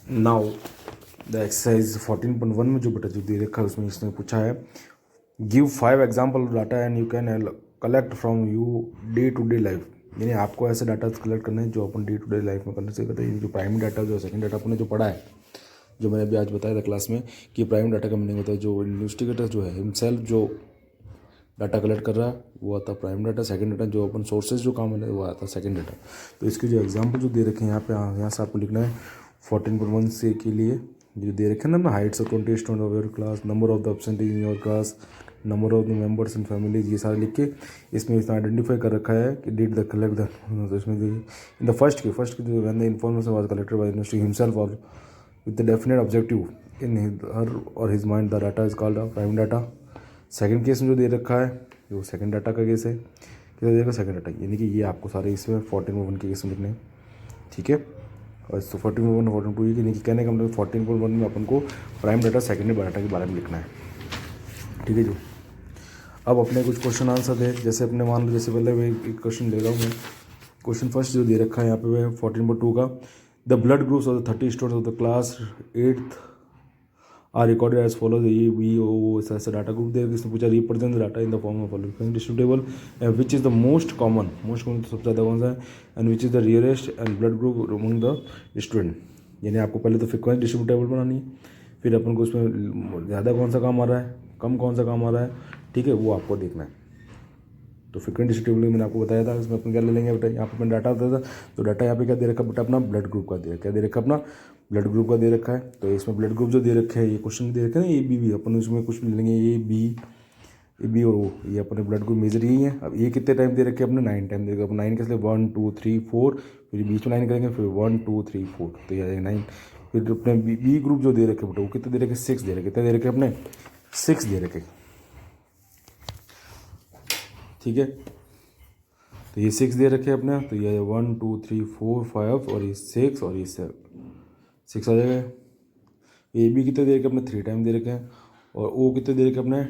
Now the exercise 14.1 में जो बेटा जो दे रखा है उसमें इसने पूछा है give 5 example of data and you can collect from you day to day life. यानी आपको ऐसे डाटा कलेक्ट करना है जो अपन डे टू डे लाइफ में करने से कहते हैं। जो प्राइमरी डाटा जो सेकंड डाटा अपन ने जो पढ़ा है, जो मैंने अभी आज बताया था क्लास में कि प्राइमरी डाटा का मीनिंग होता है जो इन्वेस्टिगेटर जो है हिमसेल्फ जो डाटा कलेक्ट कर रहा है वो आता है प्राइम डाटा। सेकंड डाटा जो अपन सोर्सेज जो काम है वो आता है सेकंड डाटा। तो इसके जो एग्जांपल जो दे रखे हैं यहाँ पे, यहाँ से आपको लिखना है 14.1 से के लिए जो दे रखे हैं ना, Heights of 20 student of your class, number of the absentees in your class, number of the members in families, ये सारे लिख के इसमें इसने आइडेंटिफाई कर रखा है कि डिड द कलेक्ट द, तो इसमें इन द फर्स्ट के जो when the information was collected by university himself और with the definite objective in her और his mind the data is called prime data. Second case में जो दे रखा है जो सेकंड डाटा का केस है, क्या देगा सेकंड डाटा, यानी कि ये आपको सारे इसमें 14.1 के केस में लिखने हैं, ठीक है। और इस 14.1 14.2 यानी कि कहने का मतलब 14.1 में अपन को प्राइम डाटा सेकेंडरी डाटा के बारे में लिखना है, ठीक है जो। अब अपने कुछ क्वेश्चन आंसर दे, जैसे अपने मान लो, जैसे पहले मैं एक क्वेश्चन ले रहा हूँ मैं। क्वेश्चन फर्स्ट जो दे रखा है यहाँ पे 14.2 का, the blood groups of the 30 students of the class 8th are recorded as follows. ये बी ओ ऐसा डाटा ग्रुप दे, इसने पूछा represent the data in the form of following distributable and which is the most common तो सबसे ज़्यादा कौन सा है, and which is the rarest and blood group among the student. यानी आपको पहले तो फ्रिक्वेंसी डिस्ट्रीब्यूटेबल बनानी है, फिर अपन को उसमें ज़्यादा कौन सा काम आ रहा है, कम कौन सा काम आ रहा है, ठीक है, वो आपको देखना है। तो फ्रिक्वेंट डिस्ट्रीब्यूटेबल मैंने आपको बताया था, इसमें अपन क्या ले लेंगे बेटा, यहाँ पे अपन डाटा होता था, तो डाटा यहाँ पे क्या दे रखा बेटा, अपना ब्लड ग्रुप का क्या दे रखा, अपना ब्लड ग्रुप का दे रखा है। तो इसमें ब्लड ग्रुप जो दे रखे हैं, ये क्वेश्चन दे रखे हैं ना, ए बी अपन उसमें कुछ ले लेंगे, ए बी और ओ, ये अपने ब्लड ग्रुप मेजर यही है। अब ये कितने टाइम दे रखे अपने 9 टाइम दे रखे, अपन 9 कैसे 1 2 3 4, फिर बीच में 9 करेंगे, फिर 1 2 3 4, तो ये आ जाएगा 9। फिर अपने बी ग्रुप जो दे रखे बेटा वो कितने दे रखे, 6 दे रखे, कितने दे रखे अपने 6 दे रखे, ठीक है। तो ये 6 दे रखे अपने, तो ये 1 2 3 4 5 और ये 6 और ये 6 आ जाएगा। ए बी कितने दे रखे अपने 3 टाइम दे रखे हैं, और ओ कितने दे रखे अपने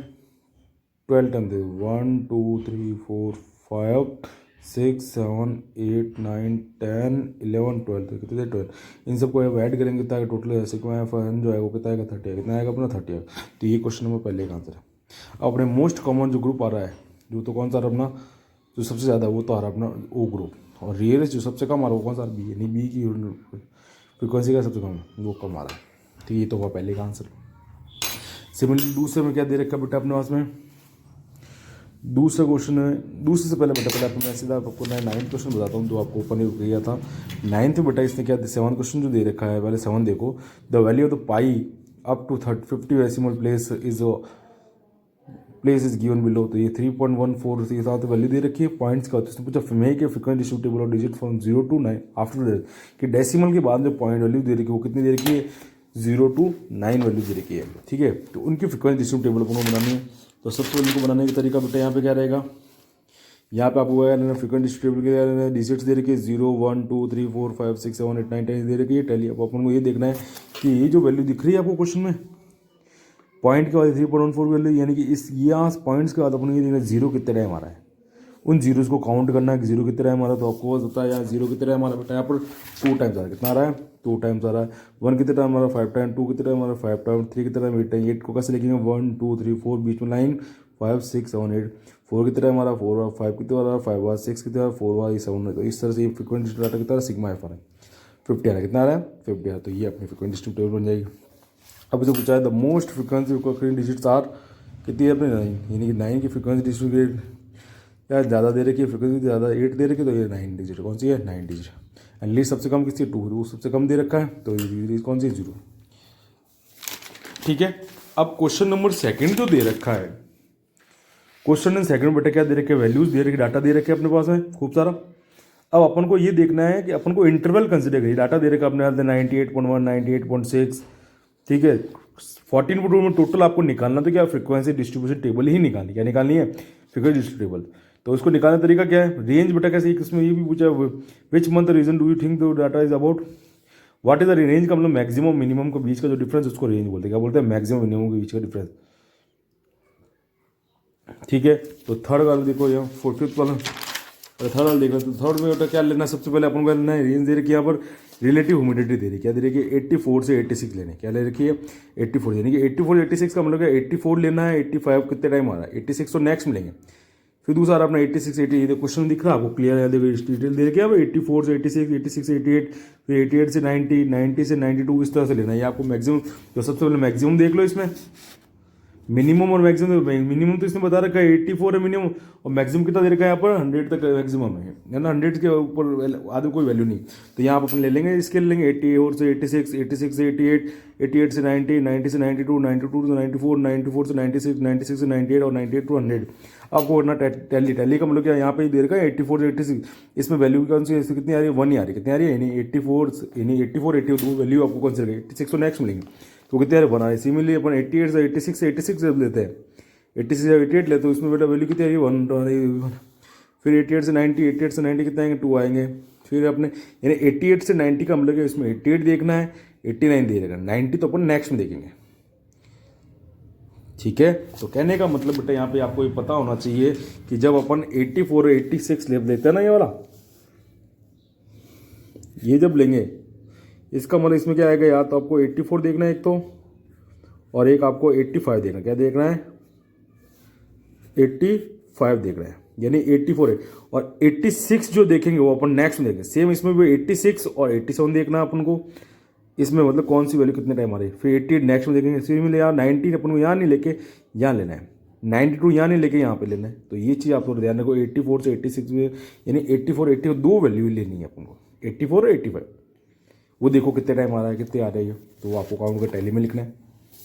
12 टाइम दे, 1 2 3 4 5 6 7 8 9 10 11 12, तो कितने 12। इन सबको ऐड करेंगे ताकि टोटल सिक्वेंस जो है वो कितना आएगा 30 आएगा, कितना आएगा अपना 30 आएगा। तो ये क्वेश्चन नंबर पहले का आंसर है। अब अपने मोस्ट कॉमन जो ग्रुप आ रहा है, जो तो कौन सा अपना जो सबसे ज़्यादा वो तो आ रहा है अपना ओ ग्रुप, और रियरेस्ट जो सबसे कम आ रहा है वो कौन सा, बी, यानी बी की फ्रिक्वेंसी का सबसे कम वो कम आ रहा है। तो ये तो हुआ पहले का आंसर। सिमिलरली दूसरे में क्या दे रखा बेटा अपने पास में, दूसरा क्वेश्चन है, दूसरे से पहले अपने सीधा आपको मैं 9th क्वेश्चन बताता हूँ जो आपको ओपन ही किया था। 9th में बेटा इसने क्या 7 क्वेश्चन जो दे रखा है, पहले 7 देखो, the value of the pi up to 50 decimal place is given below. तो ये 3.14 के साथ वैल्यू दे रखी है। पॉइंट्स का उसने पूछा मेक ए फ्रीक्वेंट डिस्ट्रीब्यूटेबल और digit from 0 to 9 after that, कि डेसिमल के बाद जो पॉइंट वैल्यू दे रखी है वो कितनी दे रखी है, 0 to 9 वैल्यू दे रखी है, ठीक है। तो उनकी फ्रीक्वेंट डिस्ट्रीब्यूटेबल को बनानी है। तो सबसे पहले को बनाने का तरीका बेटा यहाँ पे क्या रहेगा, यहाँ पे आपको फ्रीक्वेंट डिस्ट्रीब्यूटेबल के डिजिट्स दे रखी है 0 1 2 3 4 5 6 7 8 9 10 दे रखी है टैली। अब अपन को ये देखना है कि ये जो वैल्यू दिख रही है आपको क्वेश्चन में पॉइंट के बाद 3.14 वैल्यू, यानी कि इस यहाँ पॉइंट्स के बाद अपन ये देखना जीरो कितने टाइम आ रहा है, उन जीरोस को काउंट करना है कि जीरो कितने टाइम आ रहा है। तो आपको पता है यहाँ जीरो कितने टाइम आ रहा है बेटा, यहाँ पर 2 टाइम्स आ रहा है, कितना आ रहा है 2 टाइम्स आ रहा है। 1 कितने टाइम आ रहा है 5 टाइम, 2 कितने टाइम आ रहा है 5 टाइम, 3 कितने टाइम 8 टाइम। 8 को कैसे लिखेंगे 1 2 3 4, बीच में 9 5 6 7 8। 4 कितने टाइम आ रहा है 4 और 5 कितने आ रहा है 5 और 6 कितने आ रहा है 4 और 7। तो इस तरह से ये फ्रिक्वेंट डाटा कितना सिग्मा एफ आ रहा है 50 आ रहा है, कितना आ रहा है 50 आ रहा है। तो ये अपनी फ्रिक्वेंट डिस्ट्रीब्यूटेबल बन जाएगी। अब इसे पूछा है the most frequency digits are कितनी है अपने 9, यानी कि 9 की फ्रिक्वेंसी डिस्ट्रीब्यूटेड या ज़्यादा दे रखी है, फ्रिक्वेंसी ज़्यादा 8 दे रखी है, तो ये 9 डिजिट कौन सी है 9 डिजिट। एंड लीस्ट सबसे कम किसकी 2, वो सबसे कम दे रखा है, तो ये कौन सी 0, ठीक है। अब क्वेश्चन नंबर सेकंड जो दे रखा है, क्वेश्चन नंबर सेकंड बेटा क्या दे रखे, वैल्यूज दे रखे, डाटा दे रखे अपने पास में खूब सारा। अब अपन को ये देखना है कि अपन को इंटरवल कंसिडर करिए, डाटा दे रखा अपने 98.1 98.6, ठीक है। 14.2 में टोटल आपको निकालना तो क्या फ्रीक्वेंसी डिस्ट्रीब्यूशन टेबल ही निकालनी, क्या निकालनी है फ्रीक्वेंसी डिस्ट्रीब्यूटेबल। तो उसको निकालने का तरीका क्या है, रेंज बेटा कैसे, इसमें ये भी पूछा which month region do you think the data is about, what is the range का मतलब मैक्सिमम मिनिमम के बीच का जो डिफरेंस उसको रेंज बोलते हैं, क्या बोलते हैं मैक्सिमम मिनिमम के बीच का डिफरेंस, ठीक है। तो थर्ड वाला देखो यहाँ 4th वाला, थर्ड वाला देखो, तो थर्ड में बेटा क्या लेना, सबसे पहले अपन को लेना है रेंज दे रखी है यहाँ पर रिलेटिव ह्यूमिडिटी दे रही है, क्या दे रही है 84 से 86 लेने, क्या ले रखी है 84, यानी कि 84 86 का मतलब क्या 84 लेना है, 85 कितने टाइम आ रहा है 86 तो नेक्स्ट मिलेंगे। फिर दूसरा अपना 86 88 क्वेश्चन दिख रहा है आपको क्लियर है, देखो डिटेल दे रखी है 84 से 86 86 से 88, फिर 88 से 90 90 से 92 इस तरह से लेना है। ये आपको मैक्सिमम, तो सबसे पहले मैक्सिमम देख लो इसमें, मिनिमम और मैक्सिमम। मिनिमम तो इसने बता रखा है 84 है मिनिमम, और मैक्सिमम कितना दे रखा है यहाँ पर 100 तक मैक्सिमम है ना, 100 के ऊपर आगे कोई वैल्यू नहीं। तो यहाँ पर अपन ले लेंगे इसके ले लेंगे 84 से 86 86 से 88 88 से 90 90 से 92 92 से 94 94 से 96 96 से 98 और 98 टू 100। आपको ना टैली टैली का मतलब क्या यहाँ पे दे रखा है 84 से 86, इसमें वैल्यू कौन सी कितनी आ रही है 1 ही आ रही है, कितनी आ रही है यानी 84 यानी 84 82 वैल्यू आपको कौन सी रहेगी 86 तो नेक्स्ट मिलेंगे, तो कितने बना है। सिमिलरली अपन 88 से 86 से लेते हैं, 86 से 88 लेते हैं, उसमें बेटा वैल्यू कितनी आ रही है 1। फिर 88 से 90 88 से 90 कितने आएंगे 2 आएंगे। फिर अपने यानी 88 से 90 का मतलब इसमें 88 देखना है, 89 दे देगा, 90 तो अपन नेक्स्ट में देखेंगे, ठीक है। तो कहने का मतलब बेटा यहाँ पे आपको ये पता होना चाहिए कि जब अपन 84 और 86 ले लेते हैं ना, ये वाला ये जब लेंगे इसका मतलब इसमें क्या आएगा, या तो आपको 84 देखना है एक तो, और एक आपको 85 देखना, क्या देखना है 85 देखना है, यानी 84 है। और 86 जो देखेंगे वो अपन नेक्स्ट में देखेंगे। सेम इसमें भी 86 और 87 देखना है अपन को, इसमें मतलब कौन सी वैल्यू कितने टाइम आ रही है। फिर 88 नेक्स्ट में देखेंगे, सिमिलरली यहाँ 90 अपन को यहाँ नहीं लेके यहाँ लेना है, 92 यहाँ नहीं लेके यहाँ पे लेना है। तो ये चीज़ आप थोड़ा ध्यान रखो, 84 से 86 में यानी 84 84 दो वैल्यू लेनी है अपन को, 84 और 85, वो देखो कितने टाइम आ रहा है कितने आ रही है, तो वो आपको काउंट कर टैली में लिखना है,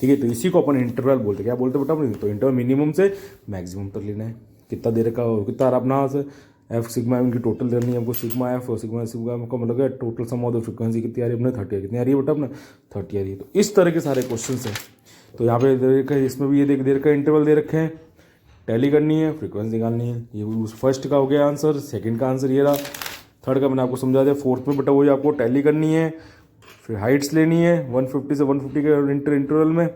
ठीक है। तो इसी को अपन इंटरवल बोलते हैं, क्या बोलते हैं बेटा अपन, तो इंटरवल मिनिमम से मैक्सिमम तक लेना है। कितना दे रखा हो कितना आ रहा अपना से एफ सिग्मा उनकी टोटल देनी है हमको, सिग्मा एफ और सिग्मा सिग्मा का मतलब है total sum of the frequency कितनी आ रही है अपने 30 कितनी आ रही है बेटा अपना 30 आ रही है। तो इस तरह के सारे क्वेश्चन हैं। तो यहाँ पे दे रखा है, इसमें भी ये दे रखा है इंटरवल दे रखे हैं, टैली करनी है फ्रीक्वेंसी निकालनी है। ये उस फर्स्ट का हो गया आंसर, सेकंड का आंसर ये रहा, थर्ड का मैंने आपको समझा दिया। फोर्थ में बेटा वही आपको टैली करनी है, फिर हाइट्स लेनी है 150 से 150 के इंटरवल में,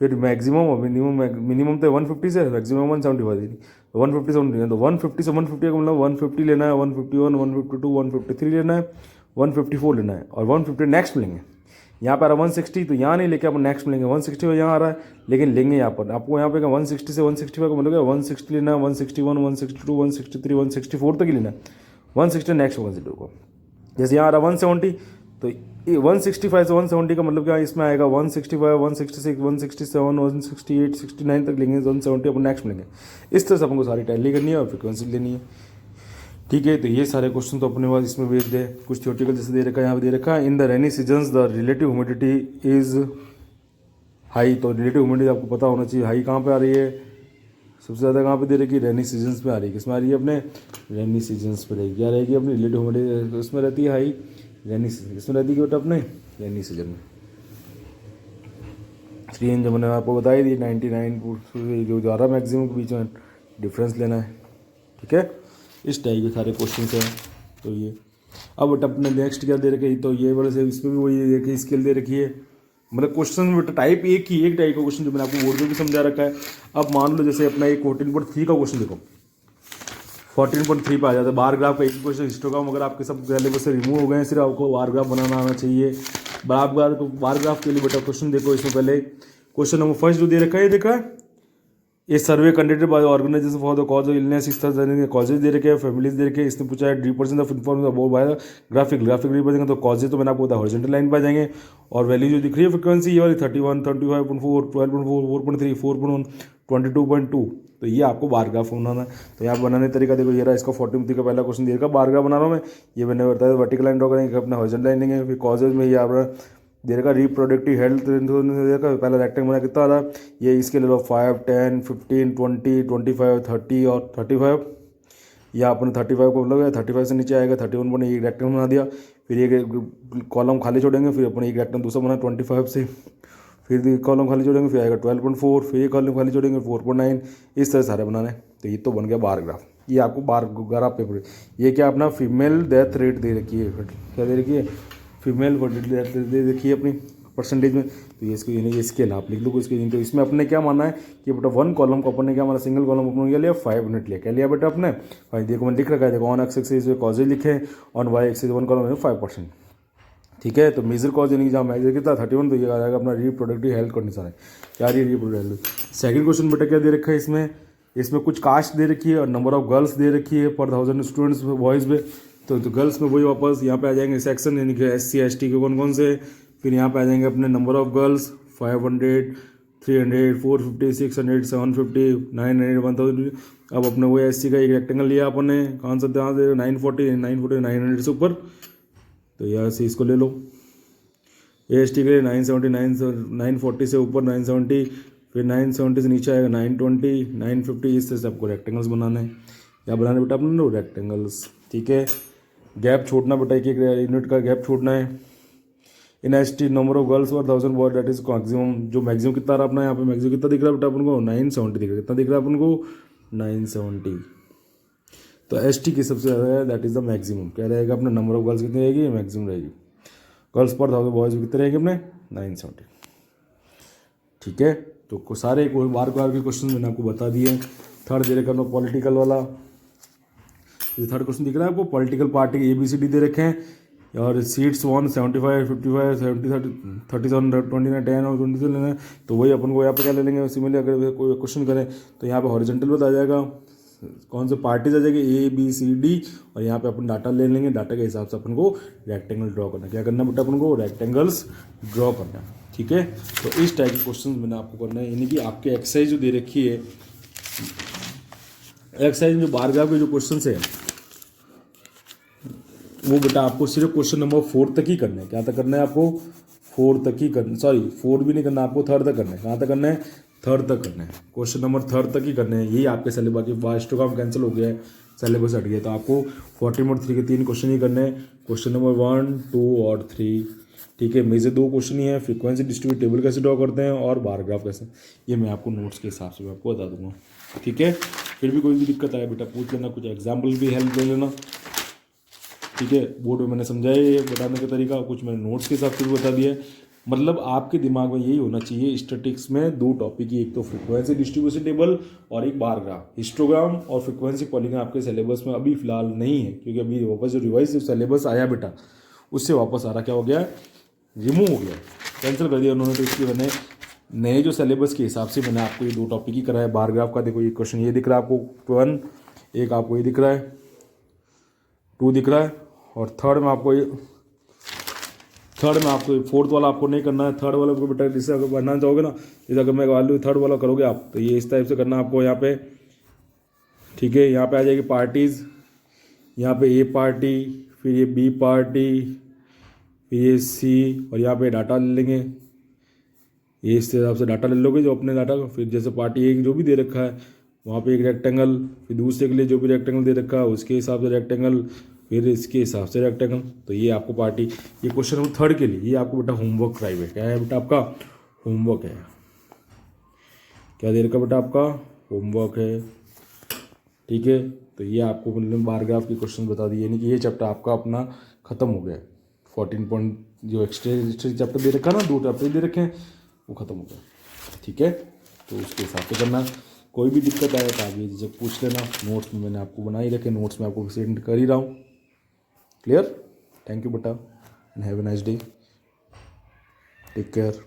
फिर मैक्सिमम और मिनिमम तो 150 से मैक्सिमम 175 देनी, तो 150 से 150, तो 150 से 150 का मतलब 150 लेना है, 151 152 153 लेना है, 154 लेना है, और 150 नेक्स्ट मिलेंगे। यहाँ पर आ रहा 160, तो यहाँ नहीं लेके आप नेक्स्ट मिलेंगे, 160 यहाँ आ रहा है लेकिन लेंगे यहाँ पर आपको, यहाँ पे 160 से 165 का मतलब 160 लेना है, 161 162 163 164 तक ही लेना है, 160 नेक्स्ट होगा जीरो को। जैसे यहाँ आ रहा 170, तो 165 से 170 का मतलब क्या इसमें आएगा 165 166 167 168 69 तक लेंगे, 170 अपन नेक्स्ट मिलेंगे। इस तरह से अपन को सारी टैली करनी है और फ्रिक्वेंसी लेनी है, ठीक है। तो ये सारे क्वेश्चन तो अपने पास इसमें भेज दे। कुछ थ्योरेटिकल जैसे दे रखा है, यहाँ पे दे रखा है in the rainy seasons the relative humidity is high. तो रिलेटिव ह्यूमिडिटी आपको पता होना चाहिए हाई कहाँ पे आ रही है, सबसे ज़्यादा कहाँ पे दे रखी है रेनी सीजन्स पे आ रही है। किसमें आ रही है अपने रेनी सीजन्स पे रहेगी, क्या रहेगी अपनी रिलेटिव ह्यूमिडिटी, उसमें रहती है हाई रेनी सीजन, इसमें रहती है बेटा अपने रेनी सीजन में। स्क्रीन जो मैंने आपको बताई दी 99 जो जा रहा मैक्सिमम के बीच में डिफरेंस लेना है, ठीक है। इस टाइप के सारे क्वेश्चन हैं। तो ये अब बेटा अपने नेक्स्ट क्या दे रखे है, तो ये वाले से इसमें भी वही देखिए स्केल दे रखी है, मतलब क्वेश्चन बेटा टाइप एक ही एक टाइप का क्वेश्चन जो मैंने आपको बोर्ड में भी समझा रखा है। अब मान लो जैसे अपना एक 14.3 का क्वेश्चन देखो, 14.3 पे आ जाता है बार ग्राफ का एक क्वेश्चन हिस्टोग्राम, अगर आपके सब सिलेबस से रिमूव हो गए हैं, सिर्फ आपको बार ग्राफ बनाना आना चाहिए। बार ग्राफ के लिए बेटा क्वेश्चन देखो, इसमें पहले क्वेश्चन नंबर फर्स्ट जो दे रखा है देखा ये survey conducted by organization for the cause of illness, इस तरह से कॉजेज दे रखे हैं, फैमिलीज दे रखे हैं। इसने पूछा है रिप्रेजेंट ऑफ इन्फॉर्मेशन वो बाय ग्राफिक रिप्रेजेंट, तो कॉजेज तो मैंने आपको बताया हॉरिजॉन्टल लाइन पर आ जाएंगे, और वैल्यू जो दिख रही है फ्रिक्वेंसी ये वाली 31 35.4 12.4 4.3 4.1 22.2, तो ये आपको बार ग्राफ बनाना है। तो यहाँ बनाने का तरीका देखो, ये रहा इसका 14 का पहला क्वेश्चन दिया बार ग्राफ बना रहा हूँ मैं, ये मैंने बताया वर्टिकल लाइन ड्रॉ करेंगे, अपना हॉरिजॉन्टल लाइन लेंगे, फिर कॉजेज में ये आपका दे रखा रिप्रोडक्टिव हेल्थ देखा पहला रेक्टेंगल बना कितना आ रहा है, ये इसके ले लो 5 10 15 20 25 30 और 35, या अपने 35 को मतलब 35 से नीचे आएगा 31 बने एक रेक्टेंगल बना दिया, फिर एक कॉलम खाली छोड़ेंगे, फिर अपने एक रेक्टेंगल दूसरा बना 25 से, फिर कॉलम खाली छोड़ेंगे, फिर आएगा 12.4, फिर एक कॉलम खाली छोड़ेंगे 4.9, इस तरह सारे बनाने। तो ये तो बन गया बार ग्राफ, ये आपको बार ग्राफ पेपर। ये क्या अपना फीमेल डेथ रेट दे रखी है, क्या दे रखी है फीमेल फर्टिलिटी रेट दे रखी है अपनी परसेंटेज में। तो ये इसको ये स्केल आप लिख लो इसके। तो इसमें अपने क्या माना है कि बेटा 1 कॉलम को अपन ने क्या माना, सिंगल कॉलम अपन ने लिया 5 यूनिट लिया, क्या लिया बेटा अपने 5। देखो मैंने लिख रखा है, देखो ऑन एक्स एक्सिस कॉजेज लिखे, ऑन वाई एक्सिस 1 कॉलम में 5%। ठीक है। तो मेजर कॉज यानी कि जहाँ मेजर कितना 31, तो ये आ जाएगा अपना रिप्रोडक्टिव हेल्थ कंडीशन है। क्या रही रिप्रोडक्टिव हेल्थ। सेकंड क्वेश्चन बेटा क्या दे रखा है इसमें, इसमें कुछ कास्ट दे रखी है और नंबर ऑफ गर्ल्स दे रखी है पर 1000 स्टूडेंट्स बॉयज़ में। तो गर्ल्स में वही वापस यहाँ पे आ जाएंगे सेक्शन यानी कि SC ST के कौन कौन से, फिर यहाँ पे आ जाएंगे अपने नंबर ऑफ गर्ल्स 500 300 450 600 750 900 1000। अब अपने वो SC का एक रेक्टेंगल लिया अपन ने, कौन सा ध्यान दे 940 900 से ऊपर, तो यहाँ से इसको ले लो। AST के लिए 940 से ऊपर 970, फिर 970 से नीचे आएगा 920 950, इस तरह से आपको रेक्टेंगल्स बनाने हैं। क्या बनाने बेटा अपने लो रेक्टेंगल्स, ठीक है। गैप छोड़ना बेटा, एक यूनिट का गैप छोड़ना है। इन ST नंबर ऑफ गर्ल्स और 1000 बॉय दैट इज मैक्सिमम, जो मैक्सिमम कितना रहा अपना यहाँ पे मैक्सिमम कितना दिख रहा है बेटा अपन को 970 दिख रहा है। कितना दिख रहा है अपन को 970। तो ST की सबसे ज़्यादा है दैट इज द मैक्सिमम। क्या रहेगा अपना नंबर ऑफ गर्ल्स कितनी रहेगी, मैक्सिमम रहेगी। गर्ल्स पर 1000 बॉयज़ कितने रहेंगे अपने 970, ठीक है। तो सारे बार के क्वेश्चन मैंने आपको बता दिए। थर्ड दे रखा पॉलिटिकल वाला, ये थर्ड क्वेश्चन दिख रहा है आपको, पॉलिटिकल पार्टी के ABCD दे रखे हैं और सीट्स 175 55 70 37 29 10 और 20 लेना है। तो वही अपन को यहाँ पे क्या ले लेंगे, सिमिलर अगर कोई क्वेश्चन करें तो यहाँ पे हॉरिजॉन्टल बता जाएगा, कौन से पार्टीज आ जाएगी ABCD, और यहाँ पे अपन डाटा ले लेंगे। डाटा के हिसाब से अपन को रेक्टेंगल ड्रॉ करना है। क्या करना बेटा अपन को रेक्टेंगल्स ड्रॉ करना है, ठीक है। तो इस टाइप के क्वेश्चन मैंने आपको करना है, यानी कि आपके एक्सरसाइज जो दे रखी है, एक्सरसाइज में बार ग्राफ के जो क्वेश्चन है वो बेटा आपको सिर्फ क्वेश्चन नंबर 4 तक ही करना है। क्या तक करना है आपको 4 तक ही करना, सॉरी 4 भी नहीं करना आपको, 3rd तक करना है। कहाँ तक करना है 3rd तक करना है, क्वेश्चन नंबर 3rd तक ही करने हैं। यही आपके सिलेबस की हिस्टोग्राम कैंसिल हो गया है, सिलेबस हट गया। तो आपको 40 के 3 क्वेश्चन ही करने हैं, क्वेश्चन नंबर 1 2 और 3, ठीक है। मेजर 2 क्वेश्चन ही है, फ्रीक्वेंसी डिस्ट्रीब्यूट टेबल कैसे ड्रॉ करते हैं और बार ग्राफ कैसे, ये मैं आपको नोट्स के हिसाब से मैं आपको बता दूंगा, ठीक है। फिर भी कोई भी दिक्कत आए बेटा पूछ लेना, कुछ एग्जाम्पल भी हेल्प ले लेना, ठीक है। बोर्ड में मैंने समझाया ये बताने का तरीका, कुछ मैंने नोट्स के हिसाब से भी बता दिया है। मतलब आपके दिमाग में यही होना चाहिए स्टैटिक्स में 2 टॉपिक ही, एक तो फ्रीक्वेंसी डिस्ट्रीब्यूशन टेबल और एक बार ग्राफ। हिस्टोग्राम और फ्रीक्वेंसी पॉलीगॉन आपके सिलेबस में अभी फिलहाल नहीं है, क्योंकि अभी वापस जो रिवाइज सिलेबस आया बेटा उससे वापस आ रहा, क्या हो गया रिमूव हो गया, कैंसिल कर दिया उन्होंने। तो इसलिए मैंने नए जो सिलेबस के हिसाब से मैंने आपको ये 2 टॉपिक ही कराया। बार ग्राफ का देखो ये क्वेश्चन ये दिख रहा है आपको 1, एक आपको ये दिख रहा है 2 दिख रहा है, और थर्ड में आपको 4th वाला आपको नहीं करना है। थर्ड वाला को बेटा जिससे अगर बनना चाहोगे ना, जैसे अगर मैं वैल्यू 3rd वाला करोगे आप, तो ये इस टाइप से करना आपको यहाँ पे, ठीक है। यहाँ पे आ जाएगी पार्टीज़, यहाँ पे A पार्टी, फिर ये B पार्टी, फिर ये C, और यहाँ पे डाटा ले लेंगे। ये इस हिसाब से डाटा ले लोगे जो अपने डाटा का, फिर जैसे पार्टी एक जो भी दे रखा है वहाँ पे एक रेक्टेंगल, फिर दूसरे के लिए जो भी रेक्टेंगल दे रखा है उसके हिसाब से रेक्टेंगल, फिर इसके हिसाब से रेक्टेंगल। तो ये आपको पार्टी, ये क्वेश्चन नंबर 3rd के लिए ये आपको बेटा होमवर्क प्राइवेट क्या है बेटा आपका होमवर्क है। क्या दे रखा बेटा आपका होमवर्क है, ठीक है। तो ये आपको मतलब बार ग्राफ के क्वेश्चन बता दिए, यानी कि ये चैप्टर आपका अपना खत्म हो गया। 14 पॉइंट जो एक्स्ट्रा चैप्टर दे रखा ना, 2 चैप्टर दे रखे हैं वो खत्म हो गया, ठीक है। तो उसके हिसाब से करना, कोई भी दिक्कत आए तो आगे जब पूछ लेना। नोट्स में मैंने आपको बना ही रखे, नोट्स में आपको सेंड कर ही रहा हूँ। क्लियर, थैंक यू बेटा and have a nice day, take care.